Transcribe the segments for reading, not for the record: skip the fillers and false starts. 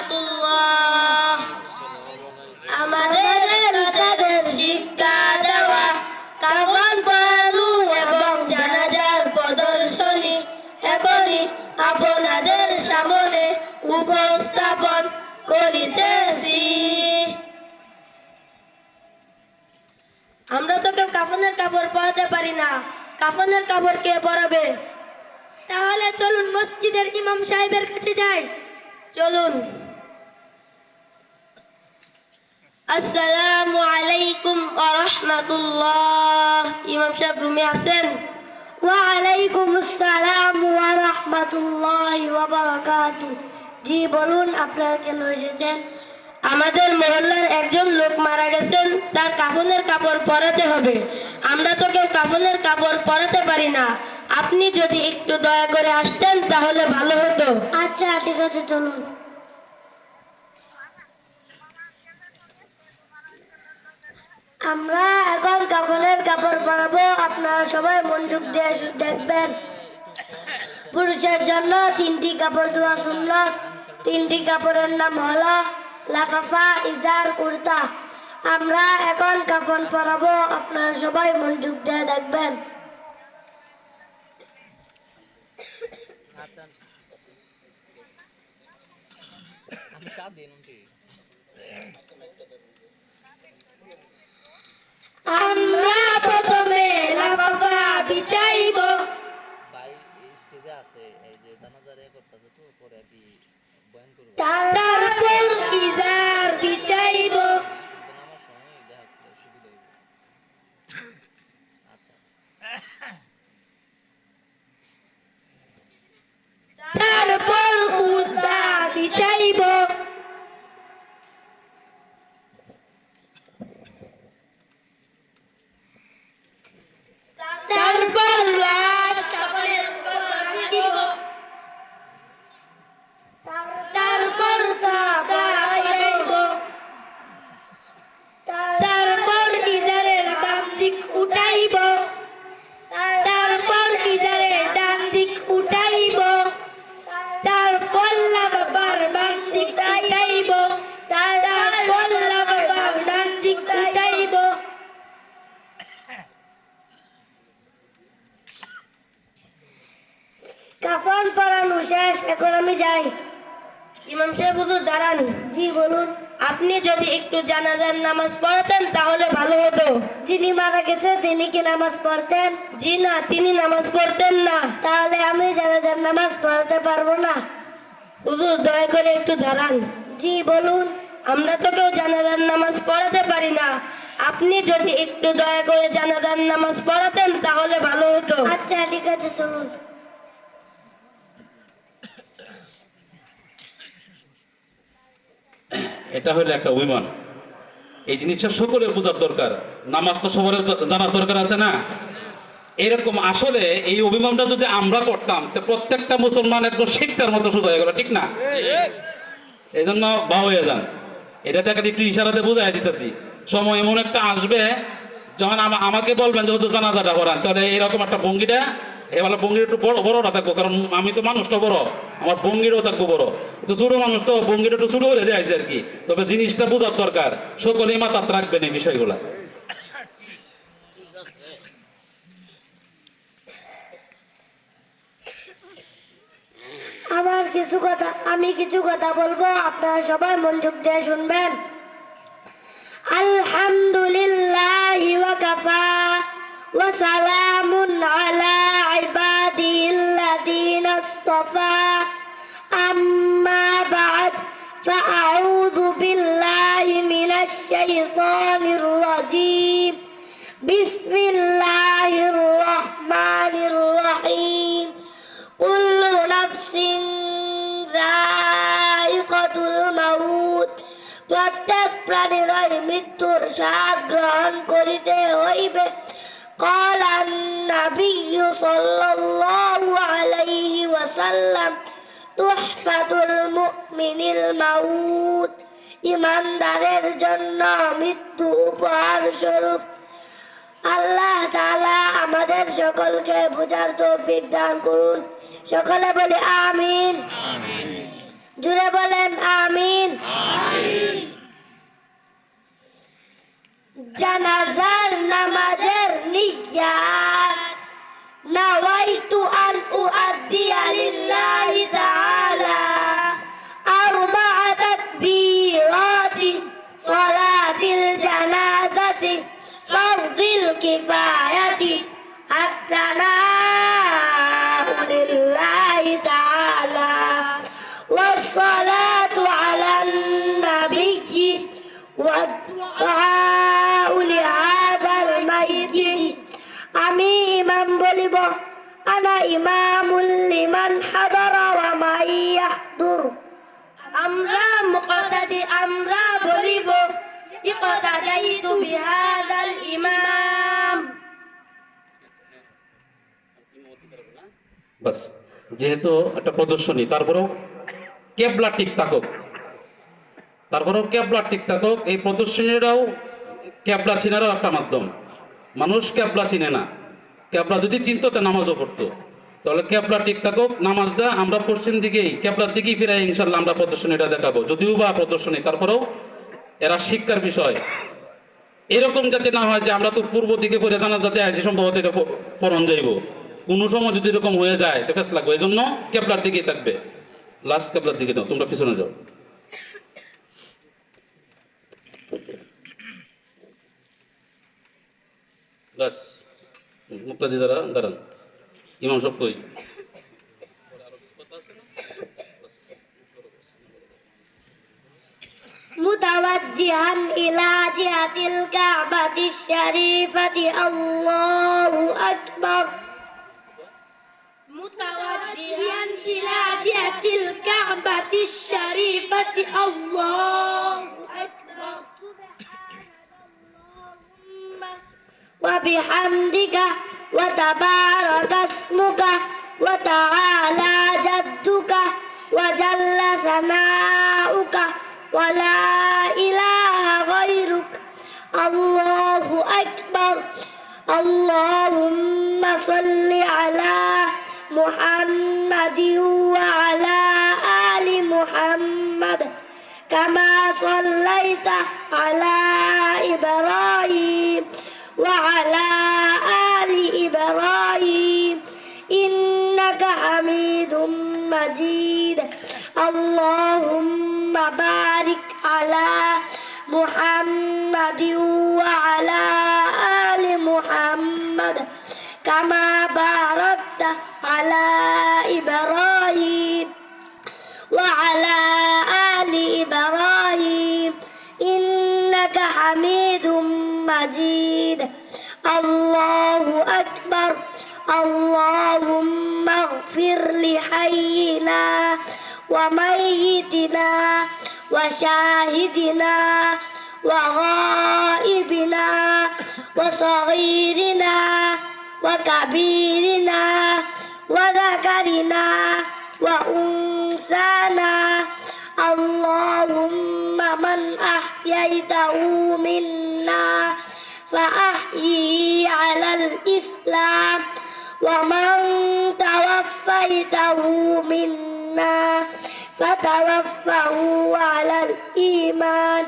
রাহমাতুল্লাহ। আমাদের তাদের শিক্ষা দেওয়া, কাফন পরানো এবং জানাজার প্রদর্শনী এখনই আপনাদের সামনে উপস্থাপন করিতেছি। আমরা তো কেউ কাফনের কাপড় পরাতে পারি না, কাফনের কাপড় কে পরাবে? তাহলে চলুন মসজিদের ইমাম সাহেবের কাছে যাই। চলুন। আসসালামু আলাইকুম ওয়া রাহমাতুল্লাহ। ইমাম সাহেব রুমে আছেন? ওয়া আলাইকুম আসসালাম ওয়া রাহমাতুল্লাহি ওয়া বারাকাতুহু। জি বলুন, আপনারা কেন এসেছেন? আমাদের মহল্লার একজন লোক মারা গেছেন, তার কাফনের কাপড় পরাতে হবে। আমরা তো কেউ কাফনের কাপড় পরাতে পারি না, আপনি যদি একটু দয়া করে আসতেন তাহলে ভালো হতো। আচ্ছা ঠিক আছে, চলুন। আমরা এখন কাফনের কাপড় পরাবো, আপনারা সবাই মনোযোগ দিয়ে দেখবেন। পুরুষের জন্য 3টি কাপড় ধোয়া সুন্নাত। 3টি কাপড়ের নাম হলো লাফাফা, ইজার, কুর্তা। আমরা এখন কাফন পরাবো, আপনারা সবাই মনোযোগ দিয়ে দেখবেন। আমরা প্রথমে লাফাফা বিছাইব, তারপর ইজার বিছাইব, তারপর কুর্তা বিছাইব, তারপর লাশ কাফনের উপর রাখিব, তারপর কাবা গাইব, তারপর ইজারের বাম দিক উঠাইব, তারপর ইজারের ডান দিক উঠাইব, তারপর লাফাফার বাম দিক উঠাইব, তারপর লাফাফার ডান দিক উঠাইব। কাফন পরানো শেষ, এখন আমি যাই। ইমাম সাহেব হুজুর দাঁড়ান। জি বলুন। আপনি যদি একটু জানাজার নামাজ পড়াতেন তাহলে ভালো হতো। যিনি মারা গেছে তিনি কি নামাজ পড়তেন? জি না, তিনি নামাজ পড়তেন না। তাহলে আমি জানাজার নামাজ পড়াতে পারবো না। হুজুর দয়া করে একটু দাঁড়ান। জি বলুন। আমরা তো কেউ জানাজার নামাজ পড়াতে পারি না, আপনি যদি একটু দয়া করে জানাজার নামাজ পড়াতেন তাহলে ভালো হতো। আচ্ছা ঠিক আছে, চলুন। এটা হলো একটা অভিমান। এই জিনিসটা সকলের বোঝার দরকার। নামাজ তো সবার জানার দরকার আছে না? এরকম আসলে এই অভিমানটা যদি আমরা করতাম তো প্রত্যেকটা মুসলমান একদম শিক্ষার মতো সোজা হয়ে গেল, ঠিক না? এই জন্য বা হয়ে যান। এটা দেখেন একটু ইশারাতে বোঝাই দিতেছি। সময় এমন একটা আসবে যখন আমাকে বলবেন যে হচ্ছে জানাজাটা করান, তাহলে এরকম একটা ভঙ্গিটা, এবার ভঙ্গির একটু বড়টা থাকবো, কারণ আমি তো মানুষটা বড়, আমার ভঙ্গিরও থাকবো বড়। তো ছোট মানুষ তো ভঙ্গিটা একটু ছোট করে দেয় আর কি। তবে জিনিসটা বোঝার দরকার, সকলেই মাথায় রাখবেন এই বিষয়গুলা। আমি কিছু কথা বলবো, আপনারা সবাই মনোযোগ দিয়ে শুনবেন। আলহামদুলিল্লাহি ওয়া কাফা ওয়া সালামুন আলা ইবাদিল্লাযিনা ইসতাফা, আম্মা বা'দ, ফাআউযু বিল্লাহি মিনাশ শাইতানির রাজীম। বিসমিল্লাহির রাহমানির রহিম। কুল্লু নাফসিন যায়িকাতুল মাউত, প্রত্যেক প্রাণীরই মৃত্যুর স্বাদ গ্রহণ করিতে হইবে। ক্বালান নাবিয়্যু সাল্লাল্লাহু আলাইহি ওয়াসাল্লাম, তুহফাতুল মুমিনিল মাউত, ঈমানদারের জন্য মৃত্যু উপহার স্বরূপ। আল্লাহ তাআলা আমাদের সকলকে বুঝার তৌফিক দান করুন। সকলে বলি আমিন। জুড়ে বলেন আমিন। জানাজার নামাজের নিয়াত নাওয়াইতু আন উআদ্দিয়া লিল্লাহি তাআলা আরবা'a তাকবীরাতিন সালাতিল জানাজাতি ফারদিল কিফায়াতি الثناء لله تعالى والصلاة على النبي والدعاء لهذا الميت আমি ইমাম বলিব আনা ইমামুল লিমান হাদারা ওয়া মান ইয়াহদুর। আমরা মুক্তাদি আমরা বলিব ইকতাদাইতু বিহাদাল ইমাম। বাস, যেহেতু একটা প্রদর্শনী, তারপরেও কেবলা ঠিক থাকুক, এই প্রদর্শনীরাও কেবলা চিনারও একটা মাধ্যম। মানুষ কেবলা চিনে না, কেবলা যদি চিনতো তা নামাজও পড়তো। তাহলে কেবলা ঠিক থাকুক, নামাজটা আমরা পশ্চিম দিকেই কেবলার দিকেই ফিরাই ইনশাল্লাহ আমরা প্রদর্শনীটা দেখাবো। যদিও বা প্রদর্শনী, তারপরেও এরা শিক্ষার বিষয়। এরকম যাতে না হয় যে আমরা তো পূর্ব দিকে পড়ে জানা যাতে আইসি সম্ভবত এটা পরণ যাইব, কোনো সময় যদি এরকম হয়ে যায় তো ফেস লাগবে। এই জন্য কেবলার দিকেই থাকবে, লাস্ট কেবলার দিকে নাও, তোমরা পিছনে যাও। বাস, মুক্তাদি দ্বারা দাঁড়ান, ইমাম সব কই। متوجها إلى جهة الكعبة الشريفة الله أكبر. متوجها إلى جهة الكعبة الشريفة الله أكبر. وبحمدك وتبارك اسمك وتعالى جدك وجل ثناؤك ولا إله غيرك الله أكبر. اللهم صل على محمد وعلى آل محمد كما صليت على إبراهيم وعلى آل إبراهيم إنك حميد مجيد. اللهم بارك على محمد وعلى آل محمد كما باركت على إبراهيم وعلى آل إبراهيم إنك حميد مجيد. الله أكبر. اللهم اغفر لحينا وميتنا وشاهدنا وغائبنا وصغيرنا وكبيرنا وذكرنا وأنثانا. اللهم من أحييته منا فأحييه على الإسلام ومن توفيته منا فتوفه على الإيمان.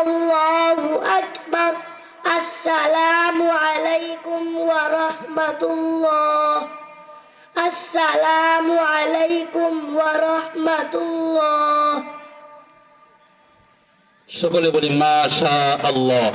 الله أكبر. السلام عليكم ورحمة الله. السلام عليكم ورحمة الله. সকলে বলি মাশা আল্লাহ।